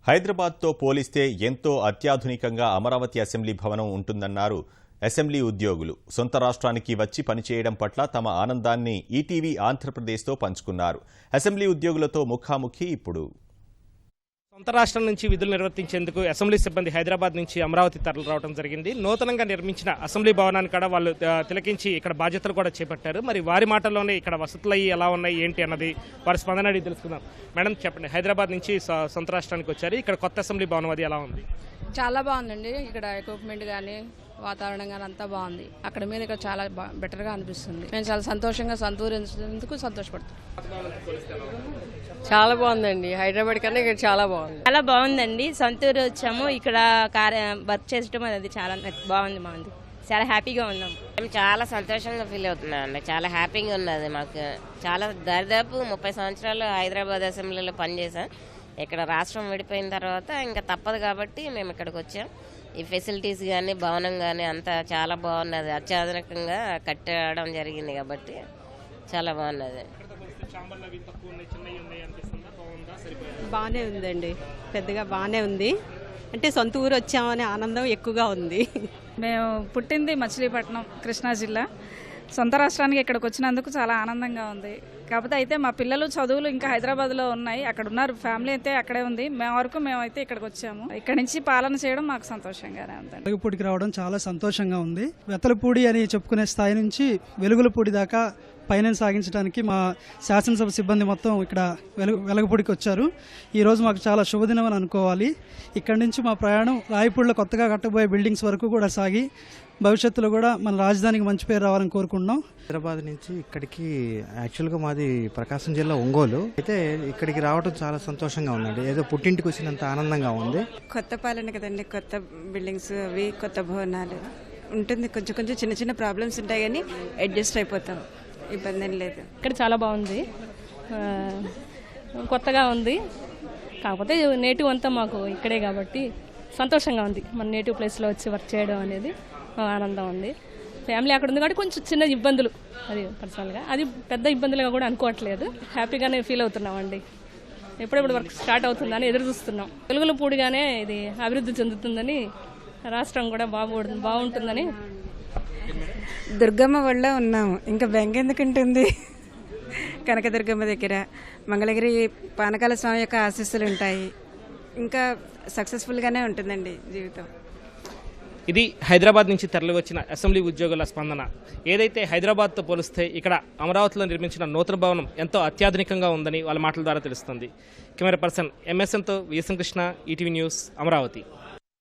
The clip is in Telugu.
హైదరాబాద్తో పోలిస్తే ఎంతో అత్యాధునికంగా అమరావతి అసెంబ్లీ భవనం ఉంటుందన్నారు అసెంబ్లీ ఉద్యోగులు. సొంత రాష్ట్రానికి వచ్చి పనిచేయడం పట్ల తమ ఆనందాన్ని ఈటీవీ ఆంధ్రప్రదేశ్తో పంచుకున్నారు. అసెంబ్లీ ఉద్యోగులతో ముఖాముఖి ఇప్పుడు. సొంత రాష్ట్రం నుంచి విధులు నిర్వర్తించేందుకు అసెంబ్లీ సిబ్బంది హైదరాబాద్ నుంచి అమరావతి తరలి రావడం జరిగింది. నూతనంగా నిర్మించిన అసెంబ్లీ భవనాన్ని కూడా వాళ్ళు తిలకించి ఇక్కడ బాధ్యతలు కూడా చేపట్టారు. మరి వారి మాటల్లోనే ఇక్కడ వసతులు ఎలా ఉన్నాయి ఏంటి అన్నది వారి స్పందన అడిగి తెలుసుకుందాం. మేడం చెప్పండి, హైదరాబాద్ నుంచి సొంత రాష్ట్రానికి వచ్చారు, ఇక్కడ కొత్త అసెంబ్లీ భవనం అది ఎలా ఉంది? చాలా బాగుందండి. ఇక్కడ ఎక్విప్మెంట్ కానీ వాతావరణం కానీ అంతా బాగుంది. అక్కడ మీద ఇక్కడ చాలా బెటర్గా అనిపిస్తుంది. మేము చాలా సంతోషంగా సంతూరించేందుకు సంతోషపడుతున్నాం. చాలా బాగుందండి. హైదరాబాద్ కన్నా ఇక్కడ చాలా బాగుంది. చాలా బాగుందండి. సొంతూరు వచ్చాము, ఇక్కడ వర్క్ చేసడం అది చాలా బాగుంది. చాలా హ్యాపీగా ఉన్నాం. మేము చాలా సంతోషంగా ఫీల్ అవుతున్నాం అండి. చాలా హ్యాపీగా ఉన్నది మాకు. చాలా దాదాపు 30 సంవత్సరాలు హైదరాబాద్ అసెంబ్లీలో పనిచేసాం. ఇక్కడ రాష్ట్రం విడిపోయిన తర్వాత ఇంకా తప్పదు కాబట్టి మేము ఇక్కడికి వచ్చాం. ఈ ఫెసిలిటీస్ కానీ భవనం కానీ అంతా చాలా బాగున్నది. అత్యాధునికంగా కట్టడం జరిగింది కాబట్టి చాలా బాగున్నది. బాగానే ఉందండి, పెద్దగా బాగానే ఉంది. అంటే సొంత ఊరు వచ్చామనే ఆనందం ఎక్కువగా ఉంది. మేము పుట్టింది మచిలీపట్నం, కృష్ణా జిల్లా. సొంత రాష్ట్రానికి ఇక్కడికి వచ్చినందుకు చాలా ఆనందంగా ఉంది. కాకపోతే అయితే మా పిల్లలు చదువులు ఇంకా హైదరాబాద్లో ఉన్నాయి, అక్కడ ఉన్నారు. ఫ్యామిలీ అయితే అక్కడే ఉంది. మేమైతే ఇక్కడికి వచ్చాము. ఇక్కడ నుంచి పాలన చేయడం మాకు సంతోషంగానే ఉంది. వెలుగుపూడికి రావడం చాలా సంతోషంగా ఉంది. వెతలపూడి అని చెప్పుకునే స్థాయి నుంచి వెలుగులపూడి దాకా పైన సాగించడానికి మా శాసనసభ సిబ్బంది మొత్తం ఇక్కడ వెలగపూడికి వచ్చారు. ఈరోజు మాకు చాలా శుభదినం అని అనుకోవాలి. ఇక్కడి నుంచి మా ప్రయాణం రాయపూడిలో కొత్తగా కట్టబోయే బిల్డింగ్స్ వరకు కూడా సాగి భవిష్యత్తులో కూడా మన రాజధానికి మంచి పేరు రావాలని కోరుకుంటున్నాం. హైదరాబాద్ నుంచి ఇక్కడికి యాక్చువల్గా మాది ప్రకాశం జిల్లా ఒంగోలు. అయితే ఇక్కడికి రావడం చాలా సంతోషంగా ఉందండి. ఏదో పుట్టింటికి వచ్చినంత ఆనందంగా ఉంది. కొత్త పాలన కదండి, కొత్త బిల్డింగ్స్ అవి, కొత్త భవనాలు ఉంటుంది. కొంచెం చిన్న ప్రాబ్లమ్స్ ఉంటాయి కానీ అడ్జస్ట్ అయిపోతాం, ఇబ్బంది ఏం లేదు. ఇక్కడ చాలా బాగుంది, కొత్తగా ఉంది. కాకపోతే నేటివ్ అంతా మాకు ఇక్కడే కాబట్టి సంతోషంగా ఉంది. మన నేటివ్ ప్లేస్లో వచ్చి వర్క్ చేయడం అనేది ఆనందం ఉంది. ఫ్యామిలీ అక్కడ ఉంది కాబట్టి కొంచెం చిన్న ఇబ్బందులు, అది పర్సనల్గా అది పెద్ద ఇబ్బందులుగా కూడా అనుకోవట్లేదు. హ్యాపీగానే ఫీల్ అవుతున్నామండి. ఎప్పుడెప్పుడు వర్క్ స్టార్ట్ అవుతుందని ఎదురు చూస్తున్నాం. వెలుగులపూడిగానే ఇది అభివృద్ధి చెందుతుందని, రాష్ట్రం కూడా బాగుంటుందని. దుర్గమ్మ వల్ల ఉన్నాము, ఇంకా బెంగ ఎందుకుంటుంది. కనకదుర్గమ్మ దగ్గర మంగళగిరి పానకాల స్వామి యొక్క ఆశీస్సులు ఉంటాయి. ఇంకా సక్సెస్ఫుల్గానే ఉంటుందండి జీవితం. ఇది హైదరాబాద్ నుంచి తరలి వచ్చిన అసెంబ్లీ ఉద్యోగుల స్పందన. ఏదైతే హైదరాబాద్తో పోలిస్తే ఇక్కడ అమరావతిలో నిర్మించిన నూతన భవనం ఎంతో అత్యాధునికంగా ఉందని వాళ్ళ మాటల ద్వారా తెలుస్తుంది. కెమెరా పర్సన్ ఎంఎస్ఎంతో VSM Krishna, ETV News, Amaravati.